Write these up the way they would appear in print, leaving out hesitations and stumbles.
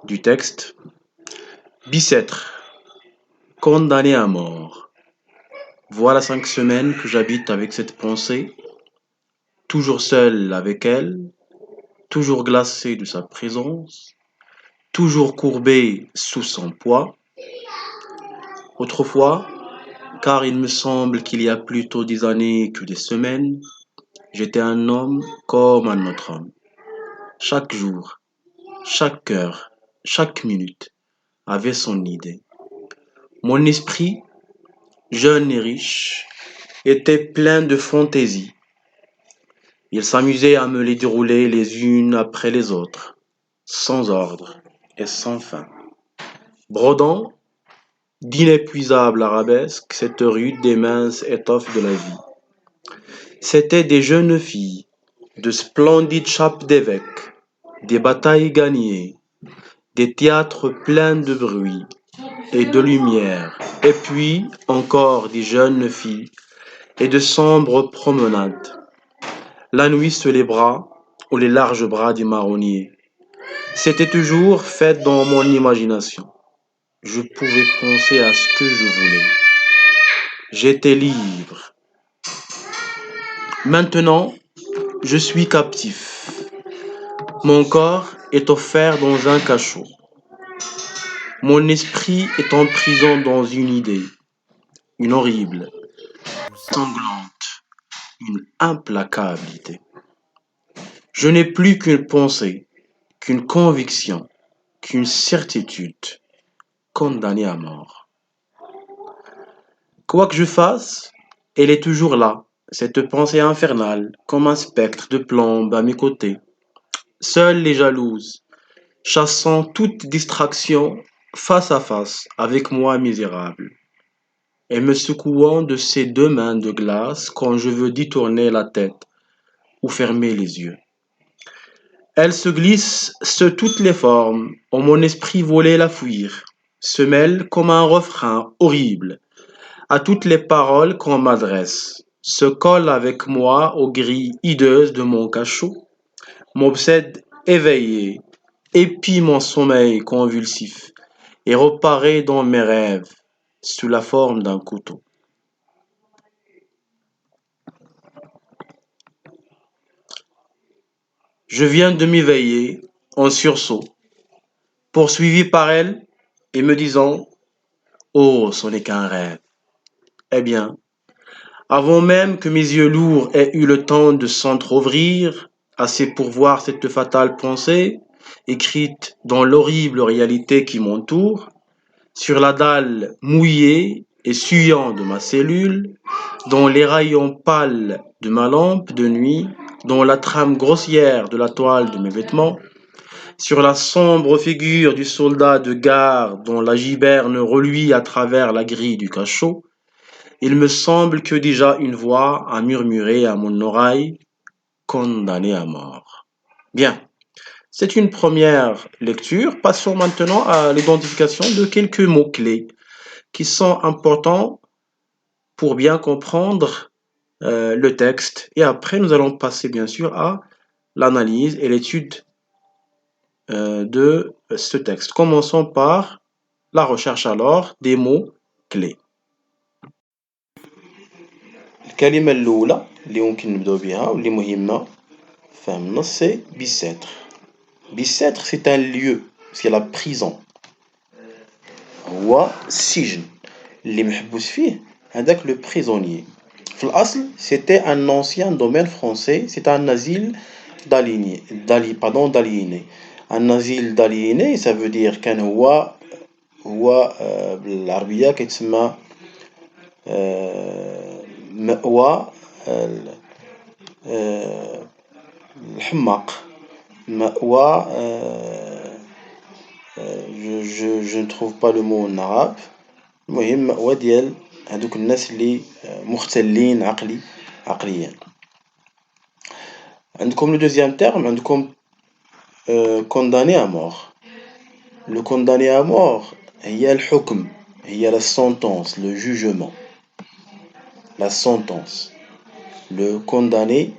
du texte. Bicêtre, condamné à mort. Voilà 5 semaines que j'habite avec cette pensée, toujours seul avec elle, toujours glacé de sa présence, toujours courbé sous son poids. Autrefois, car il me semble qu'il y a plutôt des années que des semaines, j'étais un homme comme un autre homme. Chaque jour, chaque heure, chaque minute avait son idée. Mon esprit, jeune et riche, était plein de fantaisies. Il s'amusait à me les dérouler les unes après les autres, sans ordre et sans fin, brodant d'inépuisables arabesques cette rude et mince étoffe de la vie. C'étaient des jeunes filles, de splendides chapes d'évêques, des batailles gagnées, des théâtres pleins de bruit et de lumière, et puis encore des jeunes filles et de sombres promenades. La nuit sur les bras ou les larges bras des marronniers. C'était toujours fait dans mon imagination. Je pouvais penser à ce que je voulais. J'étais libre. Maintenant, je suis captif. Mon corps est offert dans un cachot. Mon esprit est en prison dans une idée, une horrible, sanglante, une implacable idée. Je n'ai plus qu'une pensée, qu'une conviction, qu'une certitude, condamnée à mort. Quoi que je fasse, elle est toujours là, cette pensée infernale, comme un spectre de plomb à mes côtés. Seules les jalouses, chassant toute distraction, face à face avec moi misérable, et me secouant de ses 2 mains de glace quand je veux détourner la tête ou fermer les yeux. Elle se glisse sur toutes les formes, où mon esprit volait la fuir, se mêle comme un refrain horrible à toutes les paroles qu'on m'adresse, se colle avec moi aux grilles hideuses de mon cachot, m'obsède éveillé, épie mon sommeil convulsif et reparaît dans mes rêves sous la forme d'un couteau. Je viens de m'éveiller en sursaut, poursuivi par elle et me disant: Oh, ce n'est qu'un rêve. Eh bien, avant même que mes yeux lourds aient eu le temps de s'entr'ouvrir, assez pour voir cette fatale pensée, écrite dans l'horrible réalité qui m'entoure, sur la dalle mouillée et suyant de ma cellule, dans les rayons pâles de ma lampe de nuit, dans la trame grossière de la toile de mes vêtements, sur la sombre figure du soldat de garde dont la giberne reluit à travers la grille du cachot, il me semble que déjà une voix a murmuré à mon oreille: condamné à mort. Bien, c'est une première lecture. Passons maintenant à l'identification de quelques mots-clés qui sont importants pour bien comprendre le texte. Et après, nous allons passer bien sûr à l'analyse et l'étude de ce texte. Commençons par la recherche alors des mots-clés. الكلمة الأولى اللي ممكن نبداو بها واللي مهمة فهم النص سي بيساتر. بيساتر سي ان ليو سي لا بريزون، هو السجن اللي محبوس فيه هذاك لو بريزونيي. في الأصل سيتي ان ancien domaine français، سيتي ان asile d'aliénés. ان asile d'aliénés ça veut dire كان هو بالعربية كيتسمى مأوى الحماق، مأوى je ne trouve pas le mot en arabe. المهم مأوى ديال هادوك الناس اللي مختلين عقليا. عندكم le deuxième terme، عندكم condamné à mort. Le condamné à mort هي الحكم، هي la sentence، le jugement. La sentence. Le condamné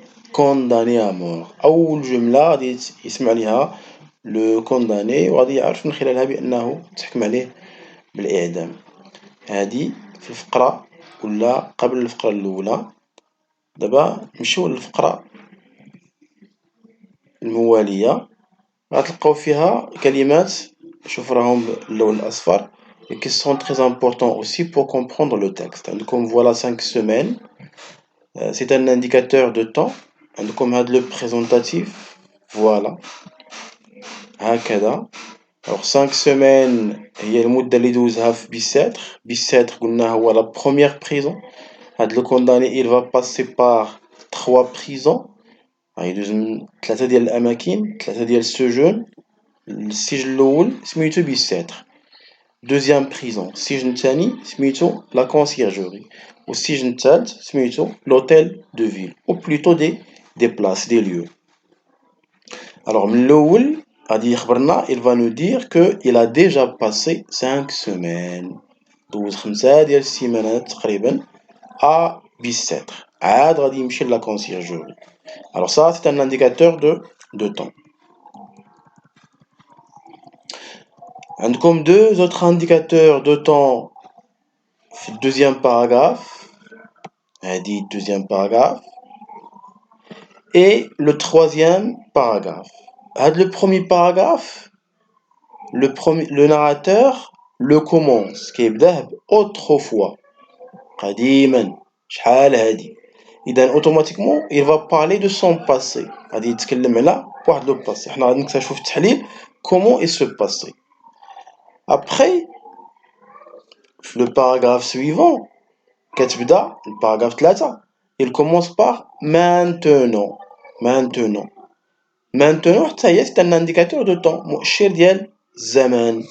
à mort. أول جملة غادي يسمع ليها لو كونداني وغادي يعرف من خلالها بأنه تحكم عليه بالإعدام. هادي في الفقرة ولا قبل الفقرة الأولى. دابا نمشيو للفقرة الموالية، غتلقاو فيها كلمات، شوف راهم باللون الأصفر qui sont très importants aussi pour comprendre le texte. عندكم voilà 5 semaines. C'est un indicateur de temps. عندكم هاد le présentatif. Voilà. هكذا. Alors 5 semaines هي المدة اللي دوزها في بيساتر. بيساتر قلنا هو la première prison. هاد le condamné il va passer par 3 prisons. يدوز من 3 ديال الأماكن، 3 ديال السجون. السجن الأول سميتو بيساتر. Deuxième prison, السجن الثاني سميتو la conciergerie. والسجن الثالث سميتو l'hôtel de ville. Ou plutôt des places, des lieux. Alors من الأول غادي يخبرنا il va nous dire que il a déjà passé 5 semaines. دوز 5 ديال السيمانات تقريبا à بيساتر. عاد غادي يمشي la conciergerie. Alors ça c'est un indicateur de temps. عندكم deux autres indicateurs de temps في الدوزيام paragraphe. هادي deuxième paragraphe. Et le troisième paragraphe. Le premier paragraphe, le narrateur le commence كيبداه autrefois. قديما شحال هادي. إذا automatiquement il va parler de son passé. غادي يتكلم على واحد لو passé. حنا غادي نكتشفوا في التحليل comment il se passait. Après, le paragraphe suivant, كتبدا الباراغراف 3, il commence par maintenant. Maintenant. Maintenant حتى هي c'est un indicateur de temps, مؤشر ديال الزمان.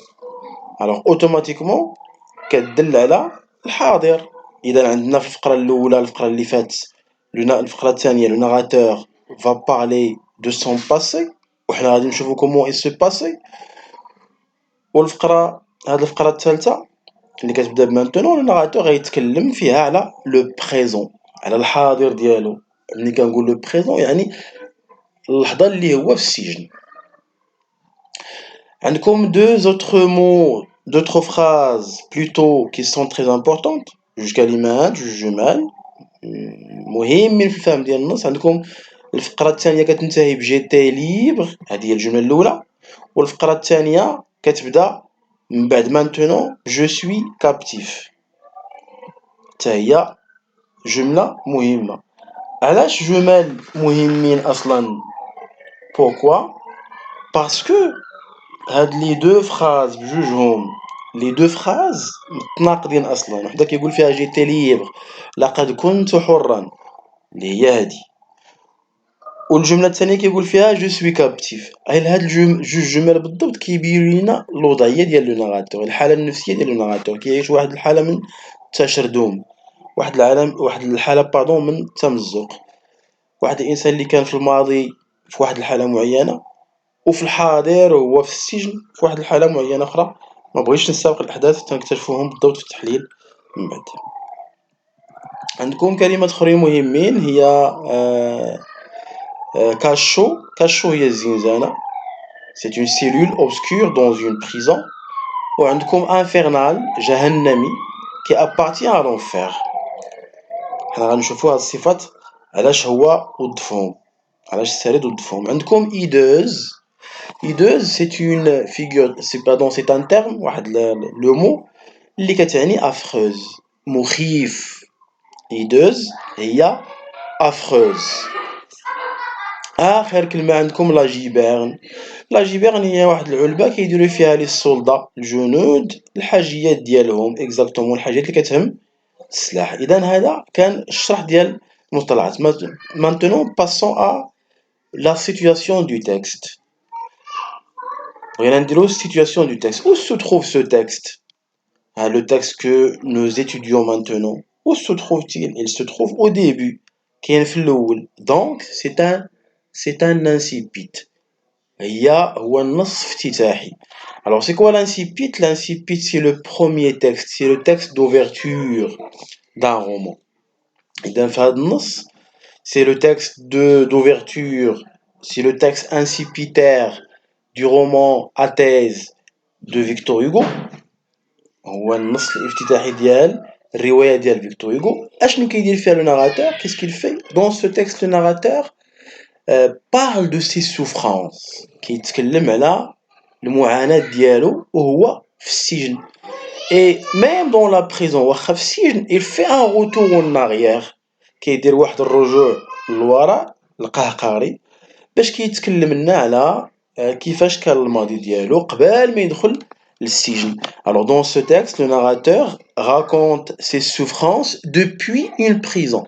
Alors automatiquement كتدل على الحاضر. إذا عندنا في الفقرة الأولى الفقرة اللي فاتت الفقرة الثانية le narrateur va parler de son passé وحنا غادي نشوفو comment il se passait. والفقرة هاد الفقرة الثالثة اللي كتبدا بمانتونون الناراتور غيتكلم فيها على لو بريزون، على الحاضر ديالو. ملي كنقول لو بريزون يعني اللحظة اللي هو في السجن. عندكم deux autres mots, d'autres phrases plutôt qui sont très importantes. جوج كلمات جوج جمل مهمين في الفهم ديال النص. عندكم الفقرة الثانية كتنتهي بجيتي ليبر، هذه هي الجملة الأولى. والفقرة الثانية كتبدا من بعد maintenant je suis captif. حتى هي جملة مهمة. علاش جمل مهمين أصلا؟ Pourquoi? Parce que هاد لي دو فراز بجوجهم لي دو فراز متناقضين أصلا. وحدة كيقول فيها جيتي ليبر لقد كنت حرا اللي هي هادي، والجملة الثانية كيقول فيها جو سوي كابتيف. هاد جوج جمل بالضبط كيبينوا لينا الوضعية ديال لو ناراتور، الحالة النفسية ديال لو ناراتور. كيعيش واحد الحالة من التشردم، واحد الحالة من التمزق. واحد الإنسان اللي كان في الماضي في واحد الحالة معينة، وفي الحاضر هو في السجن في واحد الحالة معينة أخرى. ما بغيتش نستبق الأحداث تنكتشفوهم بالضبط في التحليل من بعد. عندكم كلمات أخرين مهمين هي كاشو. كاشو هي الزنزانة. C'est une cellule obscure dans une prison. وعندكم infernal جهنمي qui appartient à l'enfer. حنا غنشوفوا هاد الصفات علاش هو ضدفهم، علاش السرير ضدفهم. عندكم hideuse. Hideuse c'est une figure, c'est un terme واحد le mot اللي كتعني affreuse، مخيف. hideuse هي affreuse. آخر كلمة عندكم لا جيبرن. لا جيبرن هي واحد العلبة كيديروا فيها لي السولدا الجنود الحاجيات ديالهم، اكزاكتومون الحاجات اللي كتهم السلاح. إذا هذا كان الشرح ديال المصطلحات. Maintenant passons à la situation du texte. بغينا نديرو situation du texte. Où se trouve ce texte? Le texte que nous étudions maintenant. Où se trouve-t-il? Il se trouve au début. كاين في الأول. Donc c'est un incipit. هو النص افتتاحي. Alors c'est quoi l'incipit? L'incipit c'est le premier texte, c'est le texte d'ouverture d'un roman. إذا في هذا النص c'est le texte d'ouverture, c'est le texte incipitaire du roman Athèse de Victor Hugo. هو النص الافتتاحي ديال الرواية ديال فيكتور هوغو. اشنو كيدير فيها لو ناراتور؟ Qu'est-ce qu'il fait dans ce texte? Le narrateur parle de ses souffrances, كيتكلم على المعاناة ديالو وهو في السجن. Et même dans la prison واخا في السجن il fait un retour en arrière, كيدير واحد الرجوع للوراء القهقري باش كيتكلم لنا على كيفاش كان الماضي ديالو قبل ما يدخل للسجن. Alors dans ce texte, le narrateur raconte ses souffrances depuis une prison.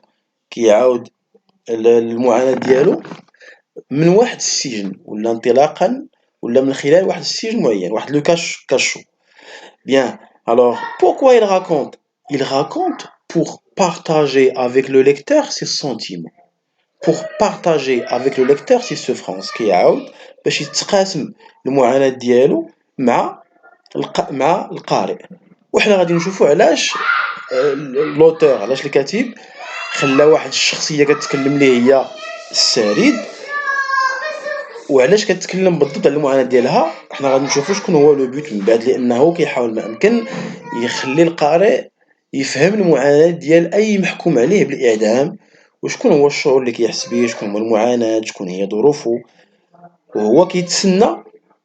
كيعاود المعاناة ديالو من واحد السجن ولا انطلاقا ولا من خلال واحد السجن معين، واحد لو كاشو. Bien. Alors pourquoi il raconte? Il raconte pour partager avec le lecteur ses sentiments. Pour partager avec le lecteur ses souffrances. كيعاود باش يتقاسم المعاناة ديالو مع القارئ. وحنا غادي نشوفوا علاش لوتور، علاش الكاتب خلى واحد الشخصيه كتكلم ليه هي السريد، وعلاش كتكلم بالضبط على المعاناه ديالها. حنا غادي نشوفوا شكون هو لو بوت من بعد، لانه كيحاول ما امكن يخلي القارئ يفهم المعاناه ديال اي محكوم عليه بالاعدام، وشكون هو الشعور اللي كيحس به، شكون هو المعاناه، شكون هي ظروفه، وهو كيتسنى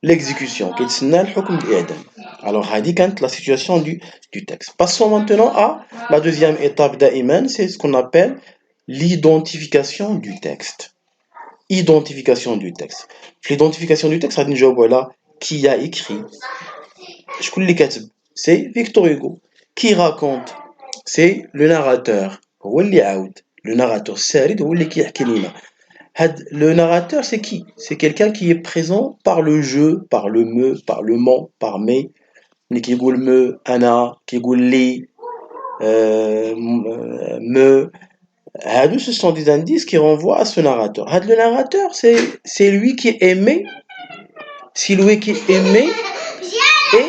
l'exécution, كيتسنى الحكم بالإعدام. Alors هذه كانت la situation du texte. Passons maintenant à la deuxième étape d'Ayman, c'est ce qu'on appelle l'identification du texte. Identification du texte. L'identification du texte غادي نجاوبوا على qui a écrit. شكون اللي كاتب؟ C'est Victor Hugo. Qui raconte? C'est le narrateur. هو اللي عاود. Le narrateur السارد هو اللي كيحكي لنا. Le narrateur, c'est qui? C'est quelqu'un qui est présent par le jeu, par le me, par le ment, par mais. Qui dit me, ana, qui dit li, me. Ce sont des indices qui renvoient à ce narrateur. Le narrateur, c'est lui qui est aimé, c'est lui qui est aimé et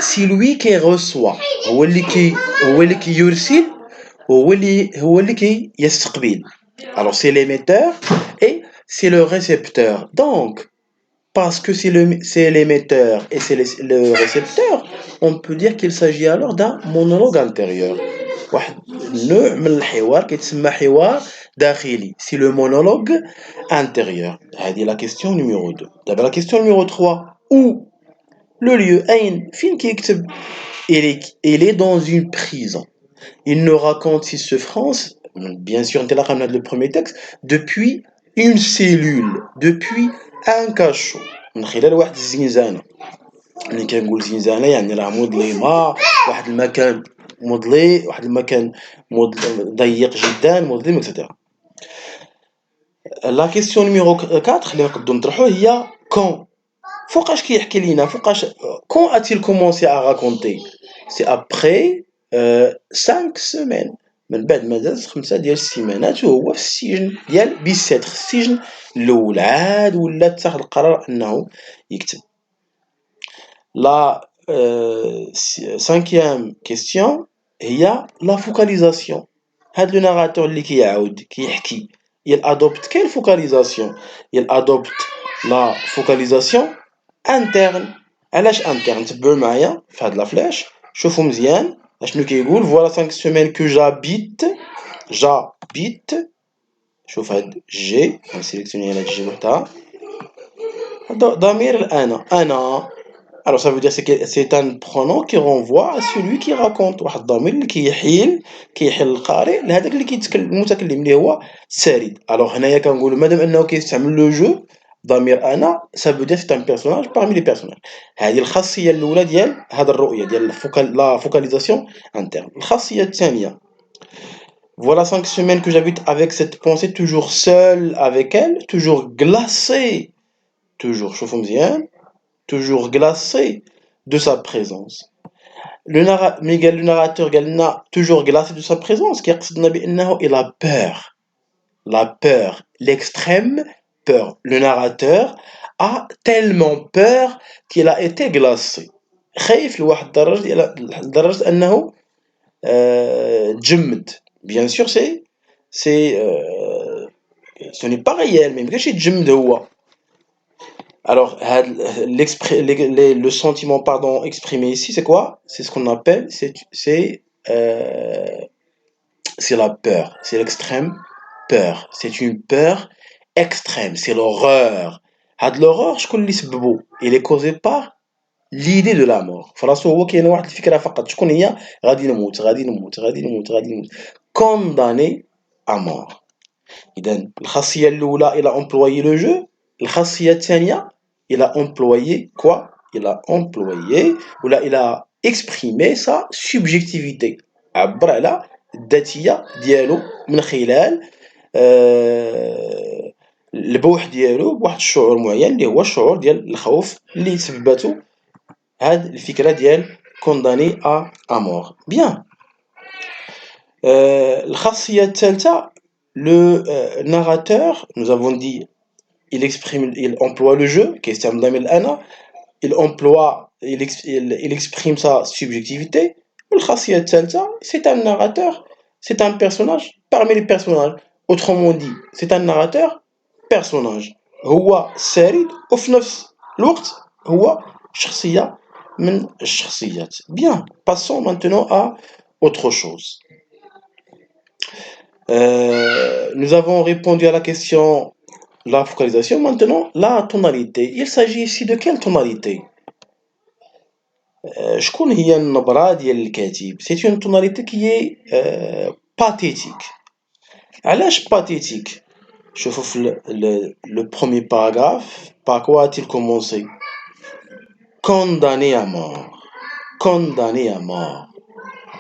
c'est lui qui reçoit. هو اللي كي يرسل هو اللي كي يستقبل. Alors c'est l'émetteur et c'est le récepteur. Donc, parce que c'est l'émetteur et c'est le récepteur, on peut dire qu'il s'agit alors d'un monologue intérieur. واحد نوع من الحوار كيتسمى حوار داخلي. C'est le monologue intérieur. هذه la question numéro 2. D'abord la question numéro 3. Où? Le lieu. أين؟ فين كيكتب؟ Il est dans une prison. Il nous raconte ses souffrances, bien sûr, le premier texte, depuis une cellule, depuis un cachot. من خلال واحد الزنزانة. ملي كنقول زنزانة يعني راه مظلمة، واحد المكان مظلي، واحد المكان ضيق جدا، مظلم، etc. La question numéro 4 اللي نقدروا نطرحوه هي quand. فوقاش كيحكي لينا؟ فوقاش quand a-t-il commencé à raconter? C'est après 5 semaines. من بعد ما داز 5 ديال السيمانات وهو في السجن ديال بيسيتر، السجن الاول. عاد ولا اتخذ القرار انه يكتب. لا cinquième question هي لا فوكاليزاسيون. هاد لو ناراتور اللي كيعاود كيحكي il adopte quelle focalisation? Il adopte la focalisation interne. علاش interne؟ تبعوا معايا في هاد لا فلاش، شوفوا مزيان اشنو كيقول. Voilà 5 semaines que j'habite. شوف هاد جي غنسيليكسيوني هاد جي وحدها. ضمير انا. Alors ça veut dire c'est un pronom qui renvoie à celui qui raconte. واحد الضمير اللي كيحيل القارئ لهذاك اللي كيتكلم المتكلم اللي هو السارد. Alors هنايا كنقولوا مادام انه كيستعمل لو جو ضمير انا، ça veut dire c'est un personnage parmi les personnages. هذه الخاصيه الاولى ديال هذه الرؤيه ديال لا فوكاليزاسيون interne. الخاصيه الثانيه Voilà 5 semaines que j'habite avec cette pensée toujours seule avec elle, toujours glacée, toujours شوفوا مزيان toujours glacé de sa présence. Le narrateur قالنا toujours glacé de sa présence كيقصدنا بأنه il a peur. La peur, l'extrême peur. Le narrateur a tellement peur qu'il a été glacé. خايف لواحد الدرجة لدرجة أنه تجمد. Bien sûr ce n'est pas réel, mais ميمكنش يتجمد هو. Alors, le sentiment, pardon, exprimé ici, c'est quoi? C'est ce qu'on appelle, c'est la peur, c'est l'extrême peur. C'est une peur extrême, c'est l'horreur. L'horreur, شكون اللي سببه? Il est causé par l'idée de la mort. فراسو هو كاين واحد الفكرة فقط، شكون هي؟ غادي نموت غادي نموت غادي نموت غادي نموت. Condamné à mort. إذا الخاصية الأولى il a employé le jeu. الخاصية الثانية il a employé quoi? Il a employé il a exprimé sa subjectivité. عبر على الذاتية ديالو من خلال البوح ديالو بواحد الشعور معين اللي هو الشعور ديال الخوف اللي سبباتو هاد الفكرة ديال condamné à mort. Bien. الخاصية الثالثة le narrateur, nous avons dit, il emploie le jeu, كيستعمل الأنا, il exprime sa subjectivité. والخاصية الثالثة, c'est un narrateur, c'est un personnage parmi les personnages. Autrement dit, c'est un narrateur personnage. هو سارد وفي نفس الوقت هو شخصية من الشخصيات. Bien, passons maintenant à autre chose. Nous avons répondu à la question la focalisation. Maintenant, la tonalité. Il s'agit ici de quelle tonalité? شكون هي النبرة ديال الكاتب؟ C'est une tonalité qui est pathétique. علاش pathétique? شوفوا في le premier paragraphe, par quoi a-t-il commencé? Condamné à mort. Condamné à mort.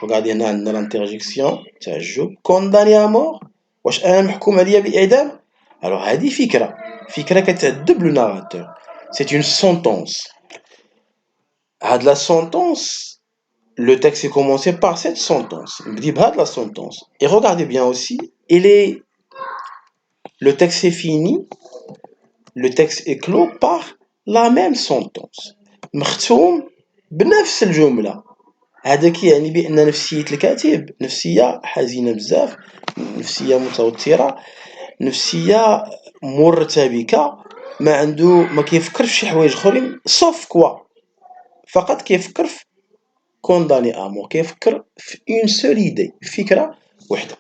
Regardez هنا عندنا l'interjection تاع الجوب. Condamné à mort. واش انا محكوم عليا بالاعدام؟ alors هذه فكره كتعذب لو ناراتور. C'est une sentence. هاد la sentence, le texte est commencé par cette sentence. نبدي بهاد la sentence. Et regardez bien aussi, le texte est fini, le texte est clos par la même sentence. مختوم بنفس الجملة. هذا كيعني بأن نفسية الكاتب نفسية حزينة بزاف، نفسية متوترة، نفسية مرتبكة، ما كيفكرش في شي حوايج اخرين صوف كوا، فقط كيفكر في كونداني امور، كيفكر في اون سول ايدي، فكرة وحدة.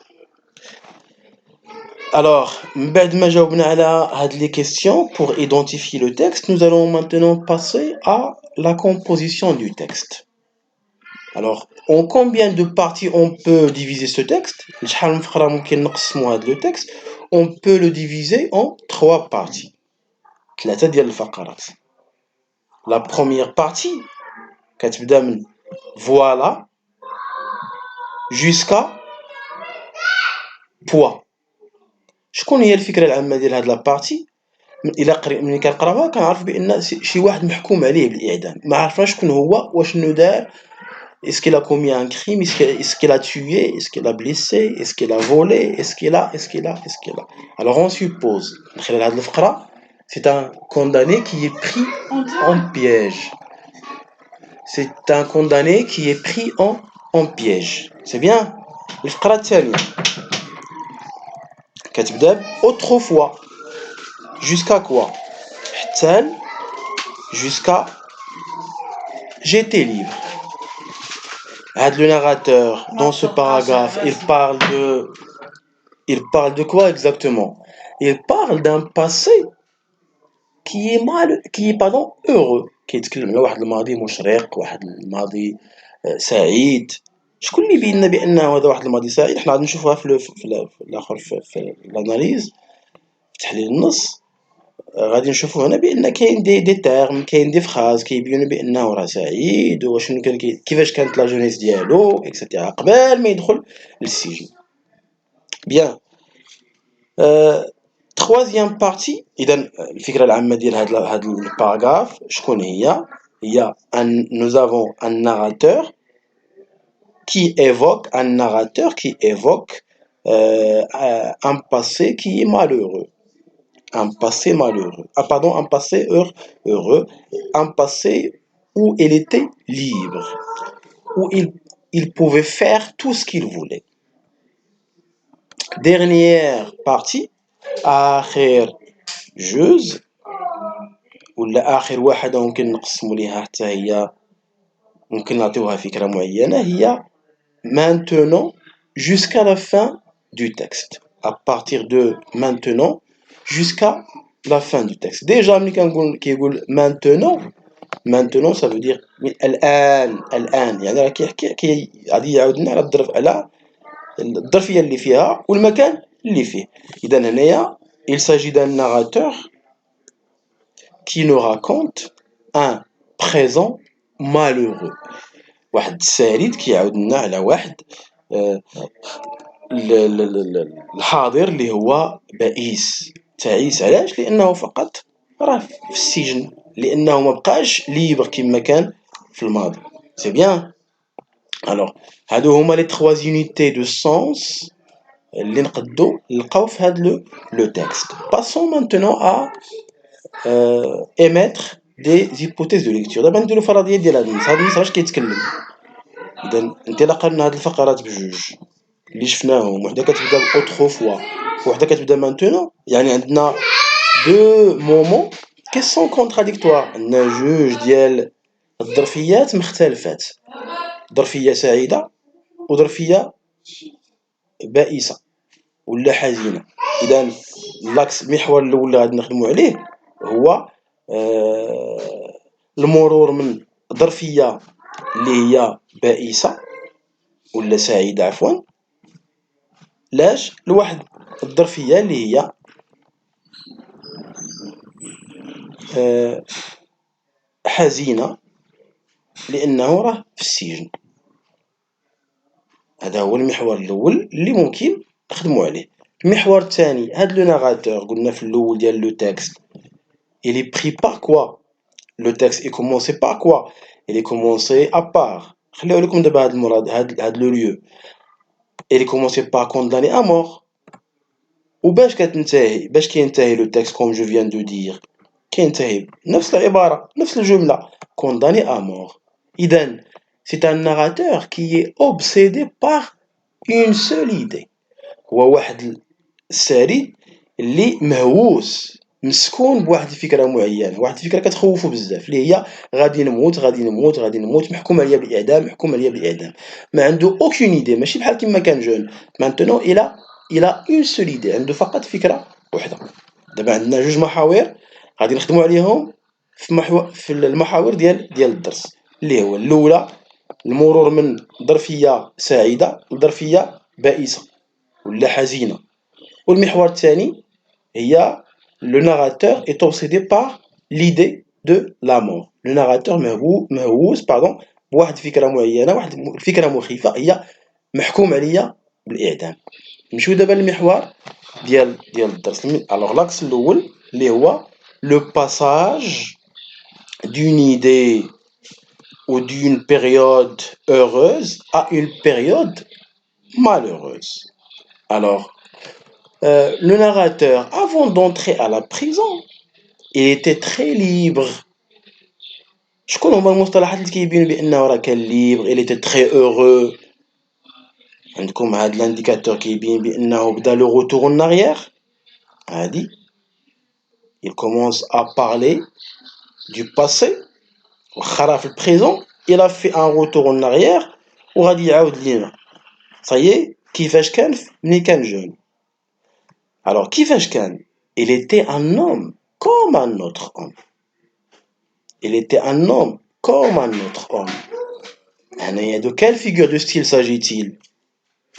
Alors, من بعد ما جاوبنا على هاد les questions pour identifier le texte, nous allons maintenant passer à la composition du texte. Alors, en combien de parties on peut diviser ce texte? شحال من فقرة ممكن نقسموا هاد le texte? On peut le diviser en 3 parties. 3 ديال الفقرات. La première partie كتبدا من voilà jusqu'à poids. شكون هي الفكرة العامة ديال هاد لابارتي؟ ملي كنقراوها كنعرف بأن شي واحد محكوم عليه بالإعدام، ما عرفناش شكون هو، واش شنو دار، est-ce qu'il a commis un crime, est-ce qu'il a tué, est-ce qu'il a blessé, est-ce qu'il a volé, est-ce qu'il a. Alors on suppose, من خلال هاد الفقرة، c'est un condamné qui est pris en piège. C'est un condamné qui est pris en piège. C'est bien. الفقرة الثانية كتبدا autrefois jusqu'à quoi? حتى jusqu'à j'étais libre. Le narrateur dans ce paragraphe, il parle de quoi exactement? Il parle d'un passé qui est heureux. كيتكلم على واحد الماضي مشرق، واحد الماضي سعيد. شكون اللي بينا بانه هذا واحد الماضي سعيد؟ حنا غادي نشوفوها في الاخر في الاناليز، في تحليل النص. غادي نشوفوا هنا بان كاين دي تيرم، كاين دي فراز كيبينوا بانه راه سعيد، وشنو كان كيفاش كانت لا جونيس ديالو اكسيتيرا قبل ما يدخل للسجن. بيان. troisième partie، اذا الفكره العامه ديال هذا الباراغراف شكون هي؟ nous avons un narrateur qui évoque un passé qui est malheureux. Un passé malheureux. Un passé heureux. Un passé où il était libre. Où il pouvait faire tout ce qu'il voulait. Dernière partie. آخر جزء. ولا آخر واحدة ممكن نقسمو ليها حتى هي ممكن نعطيوها فكرة معينة، هي maintenant jusqu'à la fin du texte. À partir de maintenant jusqu'à la fin du texte. Déjà ملي كيقول maintenant ça veut dire الآن يعني راه كيحكي غادي يعاود لنا على الظرفية اللي فيها والمكان اللي فيه. إذا هنايا il s'agit d'un narrateur qui nous raconte un présent malheureux. واحد السارد كيعاود لنا على واحد الحاضر اللي هو بئيس تعيس. علاش؟ لأنه فقط راه في السجن، لأنه مبقاش ليبر كما كان في الماضي. سي بيان. الوغ هادو هما لي 3 unité de sens اللي نقدو نلقاو في هاد لو تكست. Passons maintenant à émettre des hypothèses de lecture. دابا نديرو فرضيات ديال هاد النص. هاد النص اش كيتكلم؟ إذا انطلاقا من هاد الفقرات بجوج اللي شفناهم، وحده كتبدا باوتروفوا وحده كتبدا مانتونون، يعني عندنا دو مومون كي سون كونتراديكتوار. عندنا جوج ديال الظرفيات مختلفات، ظرفيه سعيده وظرفيه بائسه ولا حزينه. اذا لاكس المحور الاول اللي غادي نخدموا عليه هو المرور من ظرفيه اللي هي بائسه ولا سعيده عفوا لاش لواحد الظرفيه اللي هي حزينه لانه راه في السجن. هذا هو المحور الاول اللي ممكن نخدموا عليه. المحور الثاني، هاد لو ناراتور قلنا في الاول ديال لو تكست il est pris par quoi. Le texte est commencé par quoi? Il est commencé à part. خليو لكم دابا هاد المراد هاد لو ليو. Il est commencé par condamner à mort. وباش كتنتهي، باش كينتهي لو تكست comme je viens de dire كينتهي نفس العبارة نفس الجملة condamné à mort. إذا c'est un narrateur qui est obsédé par une seule idée. هو واحد السارد اللي مهووس مسكون بواحد الفكره معينه، واحد الفكره كتخوفو بزاف اللي هي غادي نموت غادي نموت غادي نموت، محكوم عليا بالاعدام محكوم عليا بالاعدام. ما عنده اوكين ايدي، ماشي بحال كيما كان جون. مانتونو الى اون سول ايدي، عنده فقط فكره وحده. دابا عندنا جوج محاور غادي نخدموا عليهم في المحاور ديال الدرس، اللي هو الاولى المرور من ظرفيه سعيده لظرفيه بائسه ولا حزينه، والمحور الثاني هي le narrateur est obsédé par l'idée de la mort. Le narrateur مهووس بواحد الفكره معينه، واحد الفكره مخيفه هي محكوم عليا بالاعدام. نمشيو دابا للمحور ديال الدرس. الوغ لاكس الاول اللي هو le passage d'une idée ou d'une période heureuse à une période malheureuse. Alors le narrateur, avant d'entrer à la prison, il était très libre. شكون هما المصطلحات اللي كيبينوا بانه راه كان ليبر؟ il était très heureux. عندكم هاد الانديكاتور كيبين بانه بدا لو retour en arrière. هادي il commence à parler du passé واخا راه في البريزون il a fait un retour en arrière وغادي يعاود لينا صايي كيفاش كان ملي كان جون. Alors كيفاش كان؟ il était un homme comme un autre homme. Il était un homme comme un autre homme. De quelle figure de style s'agit-il?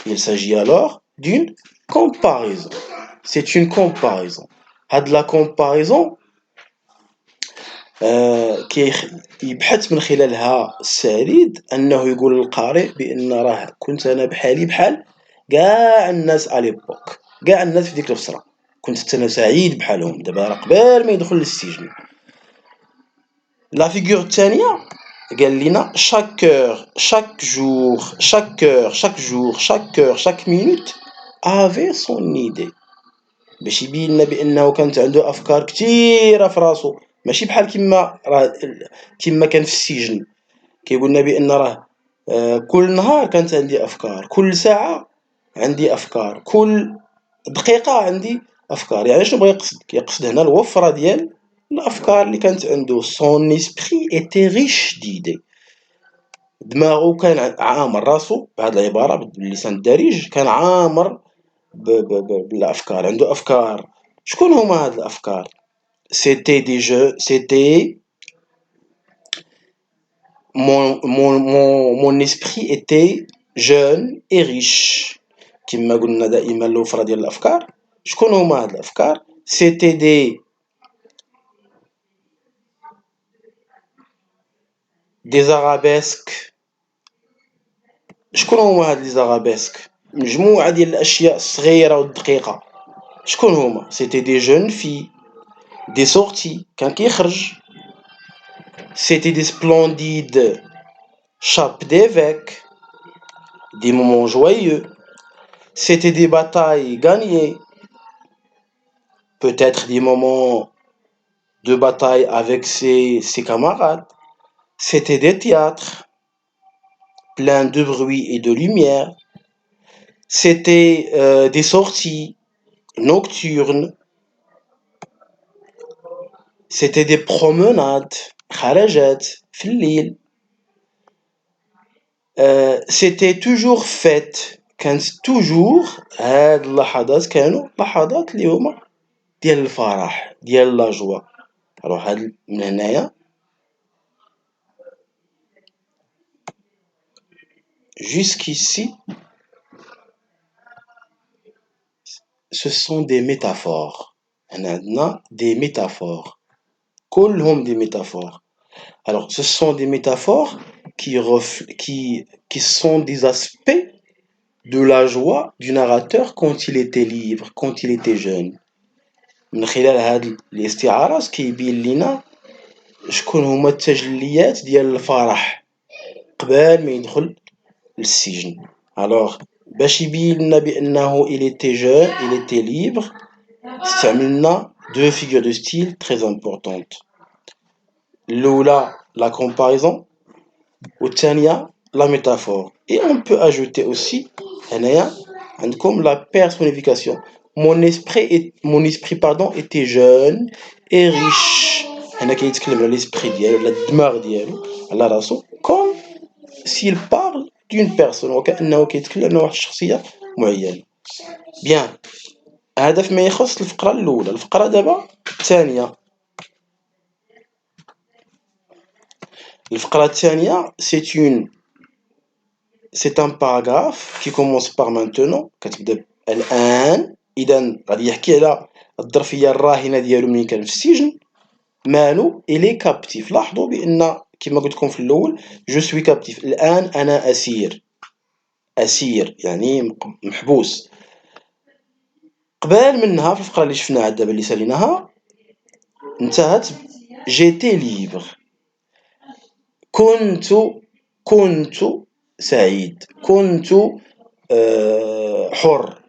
Il s'agit alors d'une comparaison. C'est une comparaison. هاد la comparaison يبحث من خلالها السارد أنه يقول للقارئ بأن راه كنت أنا بحالي بحال كاع الناس على ليبوك، كاع الناس في ديك الفترة كنت أنا سعيد بحالهم. دابا راه قبل ما يدخل للسجن. لا فيغور الثانية قال لنا chaque heure, chaque jour, chaque heure, chaque jour, chaque heure, chaque minute avait son idée. باش يبين لنا بأنه كانت عنده أفكار كثيرة في راسو، ماشي بحال كيما كان في السجن. كيقول لنا بأن راه كل نهار كانت عندي أفكار، كل ساعة عندي أفكار، كل دقيقة عندي أفكار. يعني شنو بغا يقصد؟ كيقصد هنا الوفرة ديال الأفكار اللي كانت عنده son esprit était riche d'idées. دماغه كان عامر راسو بهاد العبارة باللسان الدارج كان عامر بالأفكار عنده أفكار. شكون هما هاد الأفكار؟ c'était mon esprit était jeune et riche. كما قلنا دائما الوفرة ديال الأفكار. شكون هما هاد الأفكار؟ c'était des arabesques. شكون هما هاد لي زارابيسك؟ مجموعة ديال الأشياء الصغيرة والدقيقة. شكون هما؟ c'était des jeunes filles, des sorties كان كيخرج. c'était des splendides chapes d'évêque, des moments joyeux. c'était des batailles gagnées, peut-être des moments de bataille avec ses camarades. C'était des théâtres pleins de bruit et de lumière. C'était des sorties nocturnes. C'était des promenades خرجات في الليل. c'était toujours fête. كانت toujours هاد اللحظات كانوا لحظات اللي هما ديال الفرح ديال لا جوا. alors هاد من هنايا jusqu'ici ce sont des métaphores. عندنا des métaphores. كلهم des métaphores. Alors ce sont des métaphores qui sont des aspects de la joie du narrateur quand il était libre, quand il était jeune. من خلال هاد الاستعارات كيبين لينا شكون هما التجليات ديال الفرح قبل ما يدخل للسجن. alors باش يبين لنا بأنه il était jeune, il était libre, استعملنا deux figures de style très importantes. الأولى la comparaison والثانية la métaphore. Et on peut ajouter aussi هنايا عندكم la personnification. mon esprit était jeune et riche. هنا كيتكلم على l'esprit ديالو على الدماغ ديالو على راسو comme s'il parle d'une personne وكأنه كيتكلم على واحد الشخصية معينة. bien هذا فيما يخص الفقرة الأولى. الفقرة دابا الثانية. الفقرة الثانية c'est un paragraphe qui commence par maintenant. كتبدا الآن. إذا غادي يحكي على الظرفية الراهنة ديالو ملي كان في السجن. مالو إلي كابتيف. لاحظوا بأن كما قلت لكم في الأول جو سوي كابتيف. الآن أنا أسير يعني محبوس. قبل منها في الفقرة اللي شفناها دابا اللي ساليناها انتهت جيتي ليبر. كنت سعيد. كنت حر.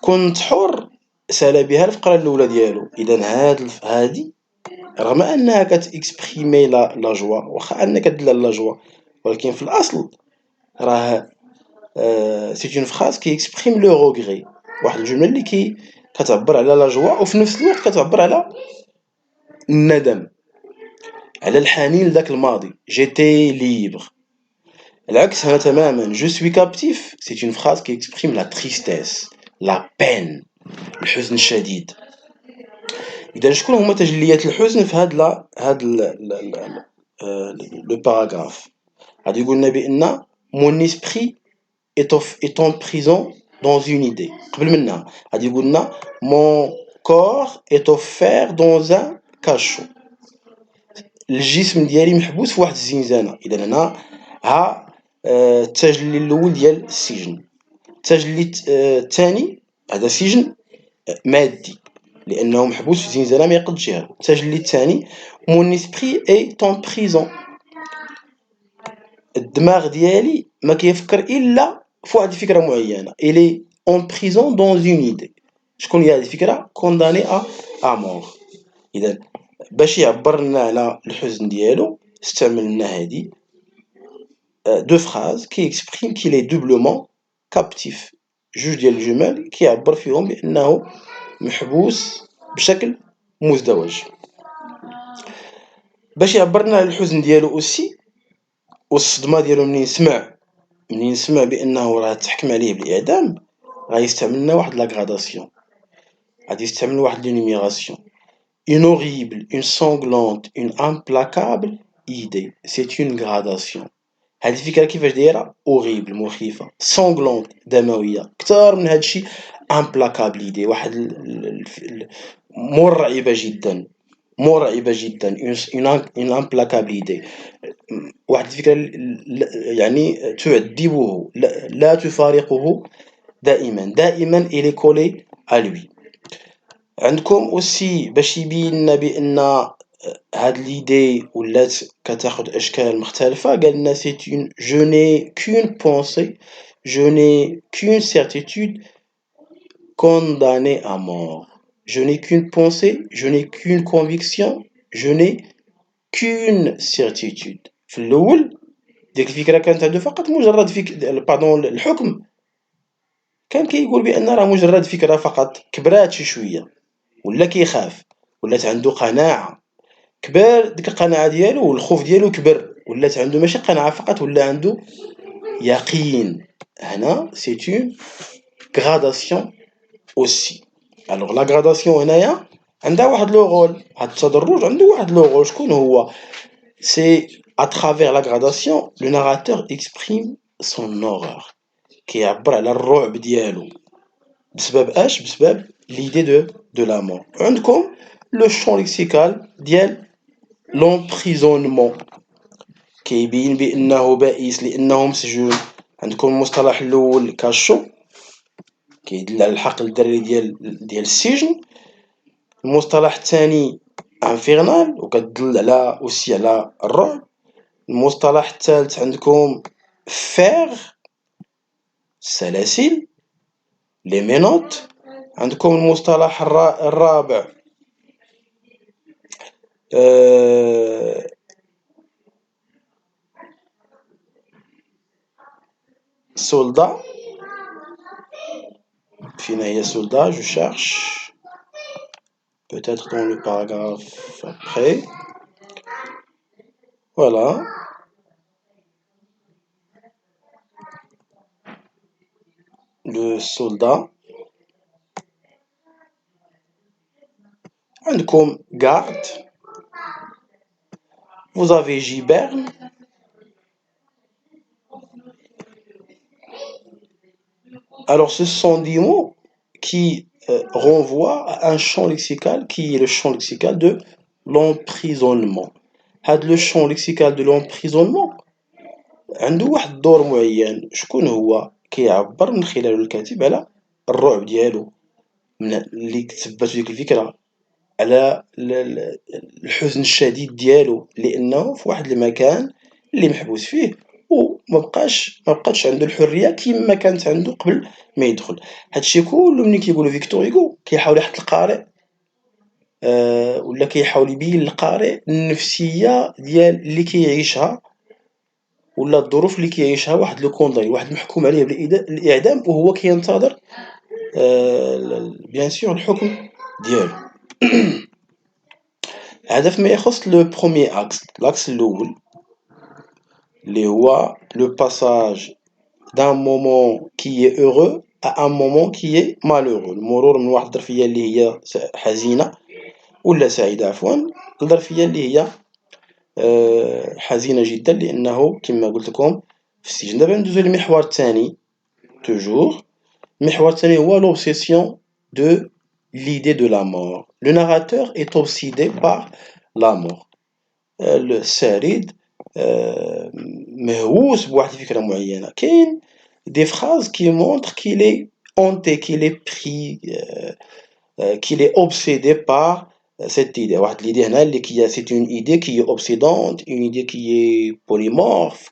كنت حر سال بها الفقرة الأولى ديالو. إذا هادي رغم أنها كتإكسبريمي لا جوا واخا أنها كدل لا جوا ولكن في الأصل راه سي اون فراز كي إكسبريم لو روغري. واحد الجملة اللي كتعبر على لا جوا وفي نفس الوقت كتعبر على الندم على الحنين لذاك الماضي. جيتي ليبر. العكس هنا تماما. جو سوي كابتيف سي اون فراز كي إكسبريم لا تريستيس لا بين الحزن الشديد. إذا شكون هما تجليات الحزن في هاد لو باراغراف؟ غادي يقولنا بأن mon esprit est en prison dans une idée. قبل منها غادي يقولنا mon corps est offert dans un cachot. الجسم ديالي محبوس في واحد الزنزانة. إذا هنا ها التجلي الأول ديال السجن. التجلي الثاني هذا سجن مادي لأنه محبوس في زنزانة ما يقدش يهرب. التجلي الثاني mon esprit est en prison. الدماغ ديالي ما كيفكر إلا في واحد الفكرة معينة. il est en prison dans une idée. شكون هي هذه الفكرة؟ condamné à mort. إذا باش يعبر لنا على الحزن ديالو استعملنا هذه deux phrases qui expriment qu'il est doublement captif. جوج ديال الجمل كيعبر فيهم بأنه محبوس بشكل مزدوج. باش يعبر لنا على الحزن ديالو أوسي والصدمة ديالو منين سمع بأنه راه تحكم عليه بالإعدام، غيستعمل لنا واحد لا غراداسيون، غادي يستعمل واحد لونيميراسيون. Une horrible, une sanglante, une implacable idée. C'est une gradation. هذه الفكرة كيفاش دايرة؟ horrible مخيفة، sanglante دموية، كتار من هادشي implacable idée، واحد مرعبة جدا، مرعبة جدا، une implacable idée، واحد الفكرة يعني تعذبه، لا تفارقه دائما، دائما il est collé à lui. عندكم أوسي باش يبين لنا بأن هاد ليدي ولات كتاخد أشكال مختلفة، قال لنا c'est une je n'ai qu'une pensée, je n'ai qu'une certitude condamnée à mort. Je n'ai qu'une pensée, je n'ai qu'une conviction, je n'ai qu'une certitude. في الأول ديك الفكرة كانت عنده فقط مجرد باردون الحكم كان كيقول بأن راه مجرد فكرة فقط، كبرات شي شوية ولا كيخاف، ولات عنده قناعة، كبر ديك القناعة ديالو والخوف ديالو كبر، ولات عنده ماشي قناعة فقط، ولا عنده يقين. هنا c'est une gradation aussi. alors la gradation هنايا عندها واحد لو رول، هاد التدرج عنده واحد لو رول، شكون هو؟ c'est à travers la gradation le narrateur exprime son horreur، كيعبر على الرعب ديالو بسبب اش؟ بسبب l'idée de la mort. عندكم لو champ lexical ديال l'emprisonnement كيبين بأنه بائس لأنه مسجون. عندكم المصطلح الأول كاشو كيدل على الحقل الدري ديال السجن. المصطلح الثاني انفيرنال وكتدل على أوسي على الرعب. المصطلح الثالث عندكم فيغ السلاسل لي مينوت. عندكم المصطلح الرابع soldat. فين هي soldat? Je cherche peut-être dans le paragraphe après. Voilà. Le soldat. عندكم garde. Vous avez giberne. Alors ce sont des mots qui renvoient à un champ lexical qui est le champ lexical de l'emprisonnement. هاد لو champ lexical de l'emprisonnement عنده واحد الدور معين، شكون هو؟ كيعبر من خلاله الكاتب على الرعب ديالو من اللي تثبت ديك الفكرة، على الحزن الشديد ديالو لأنه في واحد المكان اللي محبوس فيه ومبقاتش عنده الحرية كما كانت عنده قبل ما يدخل. هادشي كله ملي كيقولو فيكتور هيغو كيحاول يحط القارئ ولا كيحاول يبين للقارئ النفسية ديال اللي كيعيشها ولا الظروف اللي كيعيشها واحد لو كونداي، واحد المحكوم عليه بالإعدام وهو كينتظر بيان سور الحكم ديالو. هذا فيما يخص لو بروميي اكس، لاكس الاول اللي هو لو باساج دان مومون كي اي heureux à un moment qui est malheureux، المرور من واحد الظرفية اللي هي حزينة ولا سعيدة عفوا الظرفية اللي هي حزينة جدا لأنه كما قلت لكم في السجن. دابا ندوزو للمحور الثاني توجور. المحور الثاني هو l'obsession de l'idée de la mort. Le narrateur est obsédé par la mort. السارد مهووس بواحد الفكرة معينة. كاين des phrases qui montrent qu'il est hanté, qu'il est pris, qu'il est obsédé par cette idée. واحد l'idée هنا اللي c'est une idée qui est obsédante, une idée qui est polymorphe.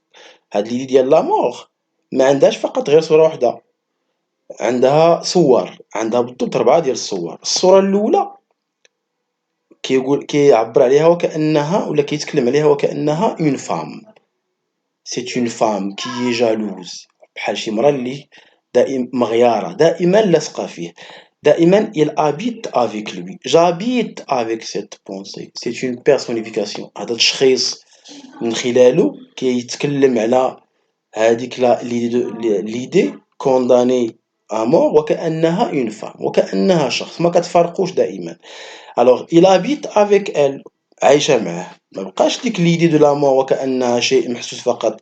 هاد l'idée ديال la mort ما عندهاش فقط غير صورة واحدة، عندها صور، عندها بالضبط 4 ديال الصور. الصورة الأولى كيعبر عليها وكأنها ولا كيتكلم عليها وكأنها une femme. C'est une femme qui est jalouse، بحال شي مرا اللي دائما مغيارة دائما لاصقة فيه. دائما il habite avec lui. J'habite avec cette pensée. C'est une personnification. هذا التشخيص من خلاله كيتكلم على هذيك l'idée condamnée à mort وكأنها une femme وكأنها شخص ما كتفرقوش دائما. Alors il habite avec elle عايشة معاه ما بقاش ديك l'idée de la mort وكأنها شيء محسوس فقط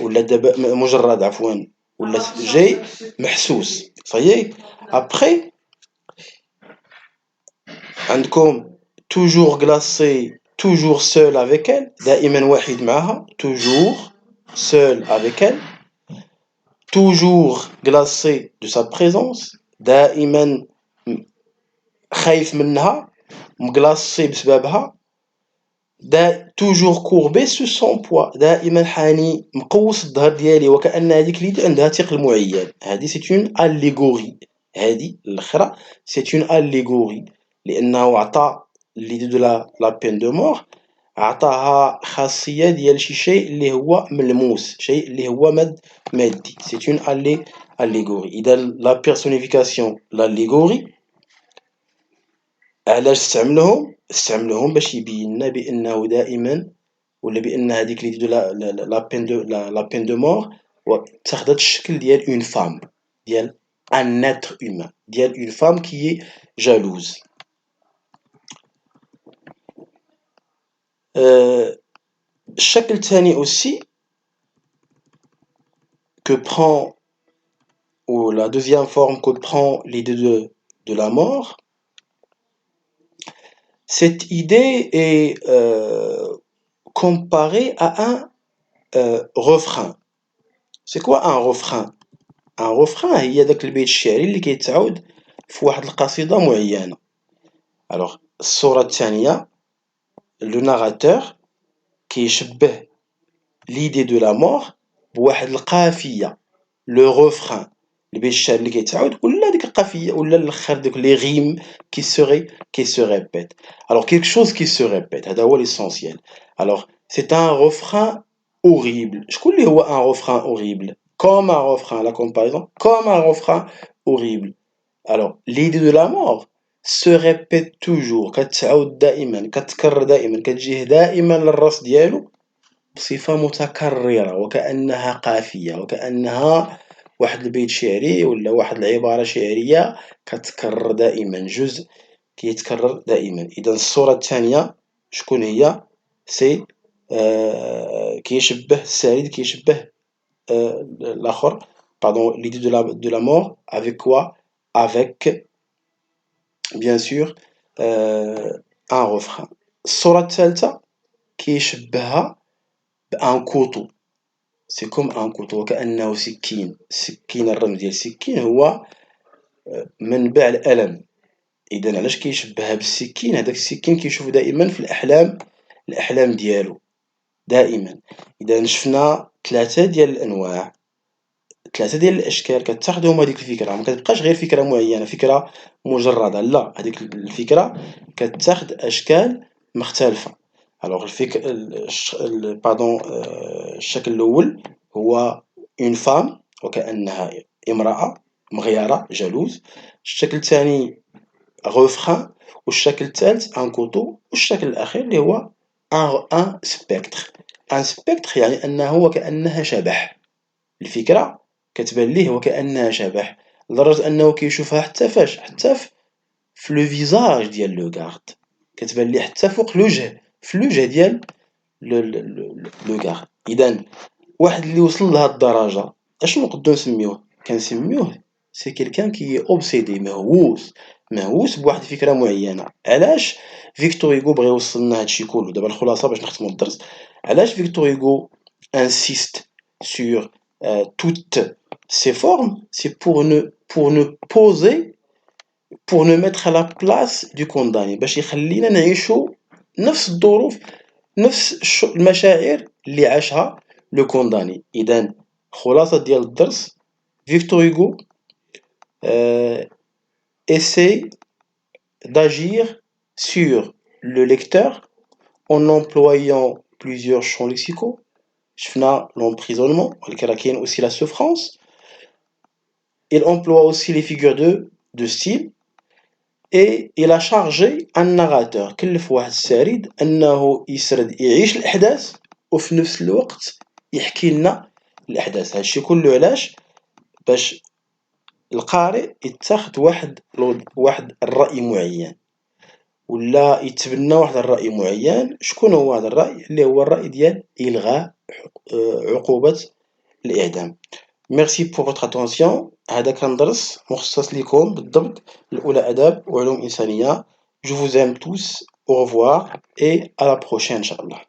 ولا دابا مجرد عفوا ولا شيء محسوس. صحيح. Après عندكم toujours glacé toujours seul avec elle دائما وحيد معها toujours seul avec elle toujours glacé de sa présence دائما خايف منها مغلاصي بسببها toujours courbé sous son poids دائما حاني مقوس الظهر ديالي وكأن هذيك ليدي عندها ثقل معين. هذه c'est une allégorie. هذه الاخرى c'est une allégorie لانه عطى ليدي de la peine de mort عطاها خاصية ديال شي شيء اللي هو ملموس شيء اللي هو مادي. c'est une allégorie. إذا la personnification l'allégorie علاش استعملهم باش يبين لنا بانه دائما ولا بان هذيك لي دو لا بين دو مور تاخذت الشكل ديال اون فام ديال ان اتر هومان ديال اون فام كي جالوز. الشكل الثاني aussi que prend ou la deuxième forme que prend l'idée de la mort. Cette idée est comparée à un refrain. C'est quoi un refrain? Un refrain هي داك البيت الشعري اللي كيتعاود في واحد القصيدة معينة. Alors الصورة الثانية le narrateur كيشبه l'idée de la mort بواحد القافية le refrain البيت الشعري اللي كيتعاود ولا ديك القافية ولا الاخر دوك لي ريم qui se répètent. Alors quelque chose qui se répète هذا هو l'essentiel. Alors c'est un refrain horrible. شكون اللي هو un refrain horrible? Comme un refrain, la comparaison, comme un refrain horrible. Alors l'idée de la mort se répète toujours كتعاود دائما كتكرر دائما كتجيه دائما للراس ديالو بصفة متكررة وكأنها قافية وكأنها واحد البيت شعري ولا واحد العبارة شعرية كتكرر دائما جزء كيتكرر دائما. إذا الصورة الثانية شكون هي؟ سي كيشبه السعيد كيشبه l'autre, pardon, l'idée de la mort, avec quoi? Avec, bien sûr, un refrain. الصورة الثالثة كيشبهها بان كوطو. سي كوم ان كوطو وكأنه سكين. السكين الرمز ديال السكين هو منبع الألم. إذا علاش كيشبهها بالسكين؟ هذاك السكين كيشوف دائما في الأحلام ديالو دائما. إذا شفنا ثلاثة ديال الأنواع ثلاثة ديال الاشكال كتاخدهم هذيك الفكره ما كتبقاش غير فكره معينه فكره مجرده لا هذيك الفكره كتاخد اشكال مختلفه. الوغ باردون الشكل الاول هو اون فام وكانها امراه مغيره جالوز. الشكل الثاني غوفران والشكل الثالث ان كوتو والشكل الاخير اللي هو ان سبيكتر. ان سبيكتر يعني انه وكانها شبح. الفكره كتبان ليه وكأنها شبح لدرجة أنه كيشوفها حتى فاش حتى في لو فيزاج ديال لو غارد كتبان ليه حتى فوق الوجه في الوجه ديال لو غارد. إذا واحد اللي وصل لهاد الدرجة اشنو نقدروا نسميوه؟ كنسميوه سي كيلكان كي اوبسيدي مهووس بواحد الفكرة معينة. علاش فيكتور هوغو بغى يوصل لنا هادشي كله؟ دابا الخلاصة باش نختموا الدرس. علاش فيكتور هوغو insiste sur toutes ces formes? C'est pour ne mettre à la place du condamné باش يخلينا نعيشوا نفس الظروف نفس المشاعر اللي عاشها لو كونداني. اذا خلاصة ديال الدرس فيكتور هوغو essaie d'agir sur le lecteur en employant plusieurs champs lexicaux. شفنا l'emprisonnement ولكن راه كاين aussi la souffrance. Il emploie aussi les figures de de style et il a chargé un narrateur كلف واحد السريد انه يسرد يعيش الاحداث وفي نفس الوقت يحكي لنا الاحداث. هادشي كله علاش؟ باش القارئ يتخذ واحد الراي معين ولا يتبنى واحد الراي معين. شكون هو هذا الراي؟ اللي هو الراي ديال الغاء عقوبه الاعدام. ميرسي بور فوتر اتونسيون. هذا كان درس مخصص لكم بالضبط الاولى اداب وعلوم انسانيه. Je vous aime tous, au revoir et à la prochaine, Inch'Allah.